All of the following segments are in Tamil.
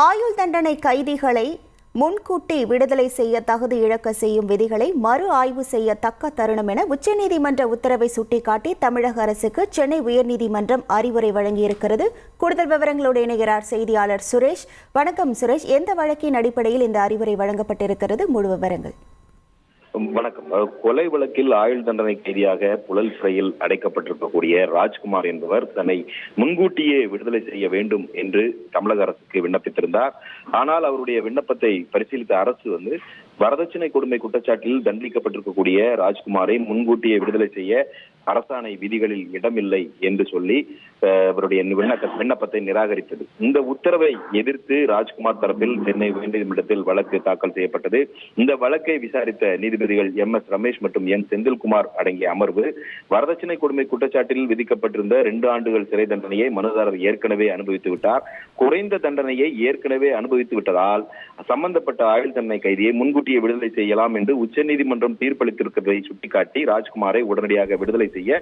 ஆயுள் தண்டனை கைதிகளை முன்கூட்டி விடுதலை செய்ய தகுதி இழக்க செய்யும் விதிகளை மறு ஆய்வு செய்ய தக்க தருணம் என உச்சநீதிமன்ற உத்தரவை சுட்டிக்காட்டி தமிழக அரசுக்கு சென்னை உயர்நீதிமன்றம் அறிவுரை வழங்கியிருக்கிறது. கூடுதல் விவரங்களோடு இணைகிறார் செய்தியாளர் சுரேஷ். வணக்கம் சுரேஷ், எந்த வழக்கின் அடிப்படையில் இந்த அறிவுரை வழங்கப்பட்டிருக்கிறது? முழு விவரங்கள். வணக்கம். கொலை வழக்கில் ஆயுள் தண்டனை கைதியாக புழல் சிறையில் அடைக்கப்பட்டிருக்கக்கூடிய ராஜ்குமார் என்பவர் தன்னை முன்கூட்டியே விடுதலை செய்ய வேண்டும் என்று தமிழக அரசுக்கு விண்ணப்பித்திருந்தார். ஆனால் அவருடைய விண்ணப்பத்தை பரிசீலித்த அரசு வரதட்சணை கொடுமை குற்றச்சாட்டில் தண்டிக்கப்பட்டிருக்கக்கூடிய ராஜ்குமாரை முன்கூட்டியே விடுதலை செய்ய அரசாணை விதிகளில் இடமில்லை என்று சொல்லி அவருடைய விண்ணப்பத்தை நிராகரித்தது. இந்த உத்தரவை எதிர்த்து ராஜ்குமார் தரப்பில் சென்னை உயர்நீதிமன்றத்தில் வழக்கு தாக்கல் செய்யப்பட்டது. இந்த வழக்கை விசாரித்த நீதிபதிகள் MS ரமேஷ் மற்றும் N செந்தில்குமார் அடங்கிய அமர்வு வரதட்சணை கொடுமை குற்றச்சாட்டில் விதிக்கப்பட்டிருந்த 2 ஆண்டுகள் சிறை தண்டனையை மனுதாரர் ஏற்கனவே அனுபவித்து விட்டார். குறைந்த தண்டனையை ஏற்கனவே அனுபவித்து விட்டதால் சம்பந்தப்பட்ட ஆயுள் தண்டனை கைதியை முன்கூட்டியே விடுதலை செய்யலாம் என்று உச்சநீதிமன்றம் தீர்ப்பளித்திருப்பதை சுட்டிக்காட்டி ராஜ்குமாரை உடனடியாக விடுதலை செய்ய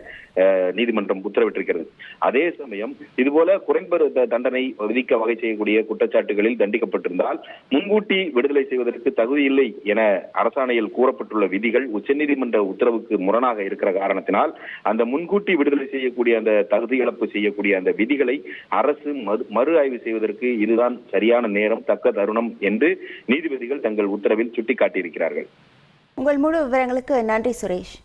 நீதிமன்றம் உத்தரவிட்டிருக்கிறது. அதே சமயம் இதுபோல குறைந்த தண்டனை விதிக்க வகை செய்யக்கூடிய குற்றச்சாட்டுகளில் தண்டிக்கப்பட்டிருந்தால் முன்கூட்டி விடுதலை செய்வதற்கு தகுதி இல்லை என அரசாணையில் கூறப்பட்டுள்ள விதிகள் உச்சநீதிமன்ற உத்தரவுக்கு முரணாக இருக்கிற காரணத்தினால் அந்த முன்கூட்டி விடுதலை செய்யக்கூடிய அந்த தகுதி இழப்பு செய்யக்கூடிய அந்த விதிகளை அரசு மறு ஆய்வு செய்வதற்கு இதுதான் சரியான நேரம், தக்க தருணம் என்று நீதிபதிகள் தங்கள் உத்தரவில் சுட்டிக்காட்டியிருக்கிறார்கள். உங்கள் முழு விவரங்களுக்கு நன்றி சுரேஷ்.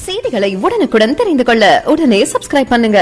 செய்திகளை உடனுக்குடன் தெரிந்து கொள்ள உடனே சப்ஸ்கிரைப் பண்ணுங்க.